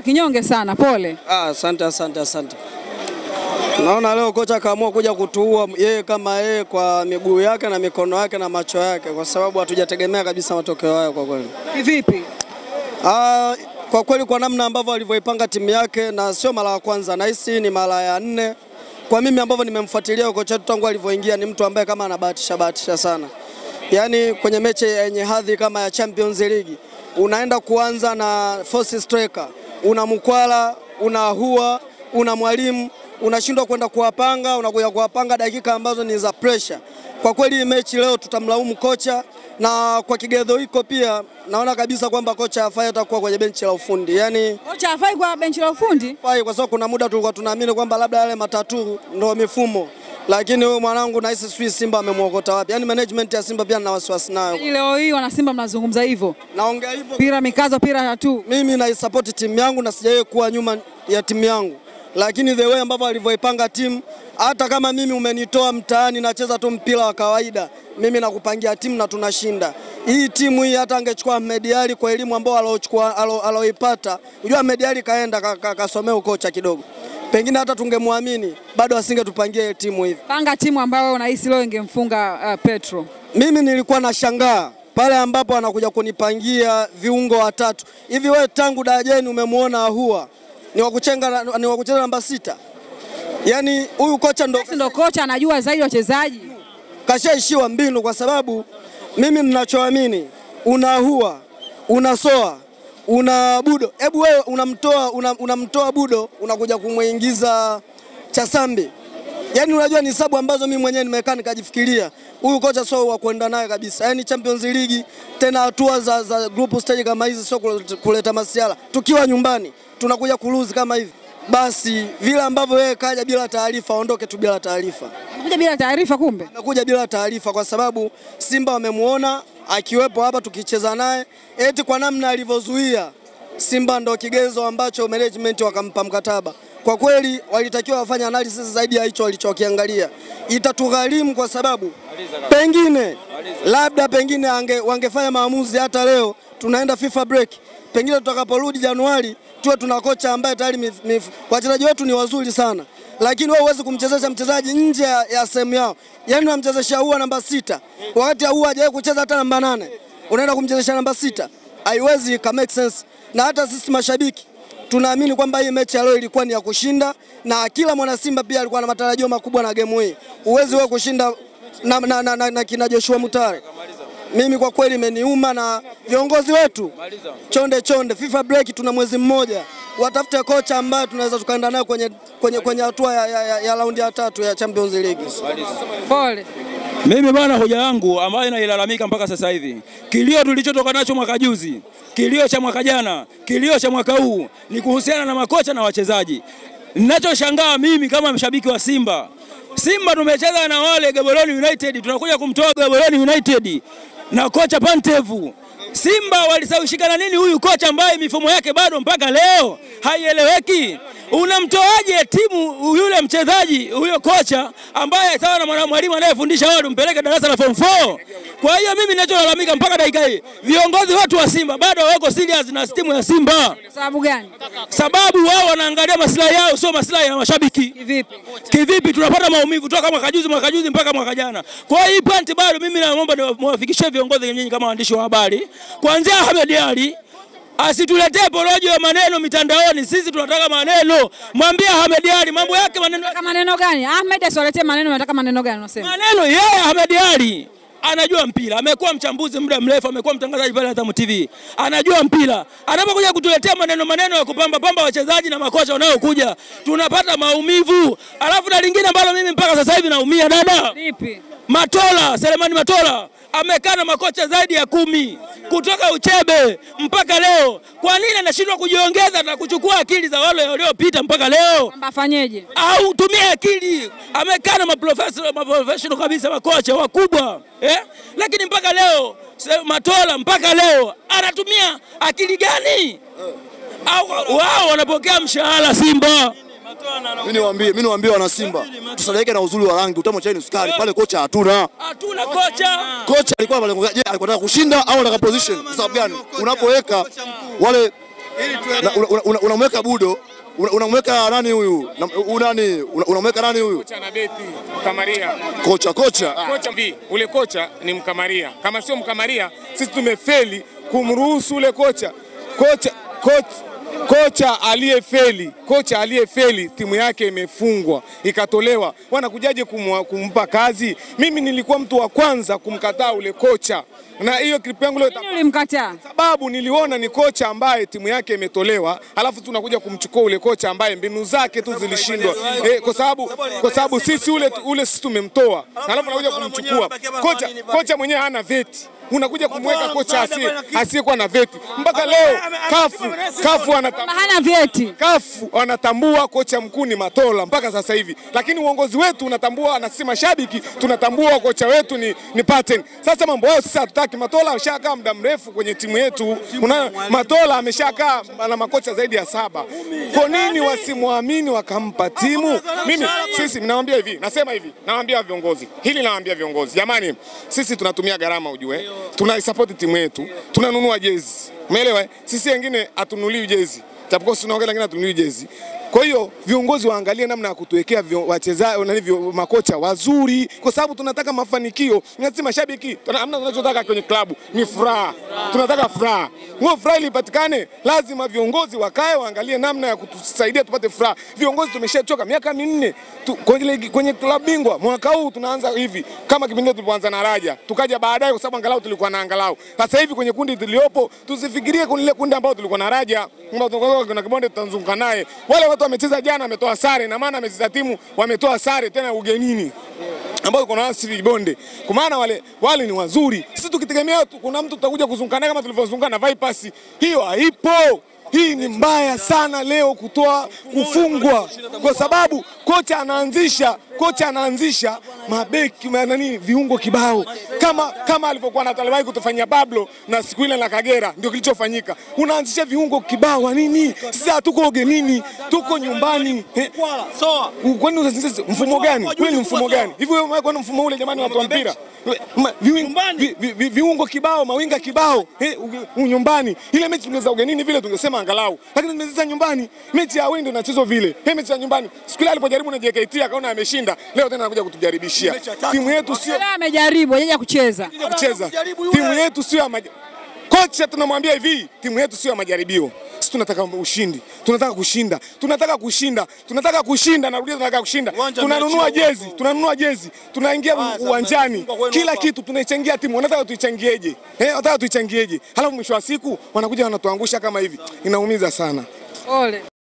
kinyonge sana, pole. Asante. Naona leo kocha kaamua kuja kutuua yeye kama yeye kwa miguu yake na mikono yake na macho yake, kwa sababu hatujategemea kabisa matokeo hayo kwa kweli. Kivipi? Kwa kweli kwa namna ambavyo alivyoipanga timu yake, na sio mara ya kwanza, na hisi ni mara ya 4 kwa mimi ambavyo nimemfuatilia kocha wetu tangu alivyoingia. Ni mtu ambaye kama anabahatisha sana. Yaani kwenye mechi yenye hadhi kama ya Champions League unaenda kuanza na force striker, una Mkwala, una Hua, una Mwalimu, unashindwa kwenda kuwapanga, unakuja kuwapanga dakika ambazo ni za pressure. Kwa kweli mechi leo tutamlaumu kocha, na kwa kigezo hiko pia naona kabisa kwamba kocha hafai atakuwa kwenye benchi la ufundi. Yaani kocha hafai kwa benchi la ufundi? Hafai, kwa sababu kuna muda tulikuwa tunaamini kwamba labda yale matatu ndio mifumo. Lakini wewe mwanangu, na hisi Simba amemuokota wapi? Yaani management ya Simba pia na wasiwasi nayo. Leo hii wana Simba mnazungumza hivyo? Naongea hivyo. Pira mikazo, pira tatu. Mimi na support timu yangu na sijawahi kuwa nyuma ya timu yangu. Lakini the way ambavyo alivyoipanga timu, hata kama mimi umenitoa mtaani nacheza tu mpira wa kawaida, mimi nakupangia timu na tunashinda. Hii timu hii hata angechukua Ahmed Ally kwa elimu ambayo aloipata, unajua Ahmed Ally kaenda kasomea ukocha kidogo, pengine hata tungemwamini, bado asingetupangia timu hivi. Panga timu ambayo unahisi leo ingemfunga Petro. Mimi nilikuwa nashangaa pale ambapo anakuja kunipangia viungo watatu. Hivi wewe tangu darajani umemwona Ahua ni wakucheza namba 6? Yaani huyu kocha ndo kocha anajua zaidi wachezaji. Kashaishiwa mbinu, kwa sababu mimi ninachoamini, una Ahua, una Soa, una Budo. Hebu wewe unamtoa Budo unakuja kumuingiza Chasambi. Yaani unajua ni sababu ambazo mimi mwenyewe nimekaa nikajifikiria, huyu kocha sio wa kwenda naye kabisa. Yaani Champions League tena hatua za group stage kama hizi sio kuleta masiala. Tukiwa nyumbani tunakuja kuluzi kama hivi. Basi vile ambavyo yeye kaja bila taarifa, aondoke tu bila taarifa. Amekuja bila taarifa kumbe? Amekuja bila taarifa kwa sababu Simba wamemuona akiwepo hapa tukicheza naye, eti kwa namna alivyozuia. Simba ndo kigezo ambacho management wakampa mkataba. Kwa kweli walitakiwa wafanye analysis zaidi ya hicho walichokiangalia. Itatugharimu kwa sababu pengine wangefanya maamuzi hata leo tunaenda FIFA break. Pengine tutakaporudi Januari tuwe tuna kocha ambaye tayari wachezaji wetu ni wazuri sana. Lakini wewe huwezi kumchezesha mchezaji nje ya sehemu yao. Yaani unamchezesha Ahua namba 6. Wakati Ahua hajawahi kucheza hata namba 8. Unaenda kumchezesha namba 6. Haiwezi ka make sense. Na hata sisi mashabiki tunaamini kwamba hii mechi ya leo ilikuwa ni ya kushinda, na kila mwana Simba pia alikuwa na matarajio makubwa na game hii. Uwezi wewe kushinda na kina Joshua Mutare. Mimi kwa kweli imeniuma, na viongozi wetu chonde FIFA break tuna mwezi mmoja, watafute kocha ambaye tunaweza tukaenda naye kwenye hatua ya raundi ya 3 ya Champions League. Pole. Mimi bwana, hoja yangu ambayo inailalamika mpaka sasa hivi, kilio tulichotoka nacho mwaka juzi, kilio cha mwaka jana, kilio cha mwaka huu ni kuhusiana na makocha na wachezaji. Ninachoshangaa mimi kama mshabiki wa Simba tumecheza na wale Gaborone United, tunakuja kumtoa Gaborone United na kocha Pantevu. Simba walisawishikana nini huyu kocha ambaye mifumo yake bado mpaka leo haieleweki? Unamtoaje timu yule mchezaji huyo kocha ambaye sawa na mwalimu anayefundisha wao umpeleke darasa la form 4? Kwa hiyo mimi ninacholalamika mpaka dakika hii, viongozi wetu wa Simba bado wako serious na timu ya Simba. Sababu gani? Sababu wao wanaangalia maslahi yao, sio maslahi ya mashabiki. Kivipi tunapata maumivu toka mwaka juzi mpaka mwaka jana. Kwa hiyo point bado mimi naomba niwafikishie viongozi nyinyi kama waandishi wa habari, kuanzia Ahmed Ally asituletee porojo ya maneno mitandaoni. Sisi tunataka maneno. Mwambie Ahmed Ally mambo yake maneno. Kama maneno gani? Ahmed asiwaletee maneno, nataka maneno gani unasema? Maneno yeye Ahmed Ally anajua mpira, amekuwa mchambuzi muda mrefu, amekuwa mtangazaji pale Azam TV. Anajua mpira. Anapokuja kutuletea maneno ya kupamba wachezaji na makocha wanaokuja, tunapata maumivu. Alafu na lingine ambalo mimi mpaka sasa hivi naumia dada. Lipi? Selemani Matola amekaa na makocha zaidi ya 10 kutoka Uchebe mpaka leo. Kwa nini anashindwa kujiongeza na kuchukua akili za wale waliopita mpaka leo? Afanyeje? Au tumie akili. Amekaa na maprofessional kabisa makocha wakubwa. Lakini mpaka leo Matola mpaka leo anatumia akili gani? Au wao wanapokea mshahara Simba? Mimi niwaambie wana Simba, tusadeke na uzuri wa rangi, utamu chai ni sukari. Pale kocha hatuna kocha. Kocha alikuwa pale, je, alikuwa anataka kushinda au anataka position? Kwa sababu gani? Unapoweka wale Unamweka Budo, unamweka nani huyu? Unamweka nani huyu? Kocha na beti Mkamaria. Kocha. Ule kocha ni Mkamaria. Kama sio Mkamaria, sisi tumefeli kumruhusu ule kocha aliyefeli timu yake imefungwa ikatolewa. Wanakujaje kumpa kazi? Mimi nilikuwa mtu wa kwanza kumkataa ule kocha. Na hiyo clip yangu leo ulimkataa sababu niliona ni kocha ambaye timu yake imetolewa, alafu tunakuja kumchukua ule kocha ambaye mbinu zake tu zilishindwa. Kwa sababu sisi ule sisi tumemtoa, alafu nakuja kumchukua kocha mwenyewe hana veti. Unakuja kumweka kocha asiyekuwa na veti. Mpaka leo kafu anatambua kocha mkuu ni Matola mpaka sasa hivi. Lakini uongozi wetu unatambua, na sisi mashabiki tunatambua kocha wetu ni Paten. Sasa mambo yao sasa hatutaki. Matola ameshakaa muda mrefu kwenye timu yetu. Matola ameshakaa na makocha zaidi ya 7. Kwa nini wasimwamini wakampa timu? Sisi nawaambia hivi, nawaambia viongozi. Jamani, sisi tunatumia gharama ujue. Tunasupport timu yetu, tunanunua jezi. Umeelewa? Sisi wengine hatununuliwi jezi. Japokuwa tunaongea lakini hatununuliwi jezi. Kwa hiyo viongozi waangalie namna ya kutuwekea wachezaji na hivyo makocha wazuri, kwa sababu tunataka mafanikio. Sisi mashabiki hamna tunachotaka kwenye klabu ni furaha. Tunataka furaha. Huo furaha ilipatikane, lazima viongozi wakae waangalie namna ya kutusaidia tupate furaha. Viongozi tumeshachoka miaka 4 kwenye klabu bingwa. Mwaka huu tunaanza hivi kama kipindi tulipoanza na Raja, tukaja baadaye kwa sababu angalau tulikuwa na angalau. Sasa hivi kwenye kundi tuliopo tusifikirie kwenye kundi ambao tulikuwa na Raja, kuna Kibonde tutazunguka naye. Wale watu wamecheza jana wametoa sare, na maana wamecheza timu wametoa sare tena ugenini ambao kuna Civic Bonde. Kwa maana wale ni wazuri. Sisi tukitegemea kuna mtu tutakuja kuzunguka naye kama tulivyozunguka na Vipers, hiyo haipo. Hii ni mbaya sana leo kufungwa kwa sababu kocha anaanzisha mabeki viungo kibao kama alivyokuwa na Talibai kutufanyia Pablo na siku ile na Kagera, ndio kilichofanyika. Unaanzisha viungo kibao nini? Sisi hatuko ugenini, tuko nyumbani. Kwani unaanzisha mfumo gani? Kwani ni mfumo gani? Hivi wewe kwa mfumo ule jamani, watu wa mpira? Viungo kibao, mawinga kibao, nyumbani. Ile mechi tungeza ugenini vile tungesema angalau. Lakini tumezeza nyumbani. Mechi ya window inachezwa vile. Mechi ya nyumbani. Siku ile alipojaribu na JKT akaona ameshinda. Leo tena anakuja kutujaribishia. Timu yetu sio amejaribu, hajaja kucheza. Timu yetu sio kocha tunamwambia hivi, timu yetu sio majaribio. Sisi tunataka ushindi. Tunataka kushinda. Narudia, tunataka kushinda. Tunanunua jezi. Tunaingia uwanjani. Kila kitu tunaichangia timu. Wanataka tuichangieje? Wanataka tuichangieje? Halafu mwisho wa siku wanakuja wanatuangusha kama hivi. Inaumiza sana. Ole.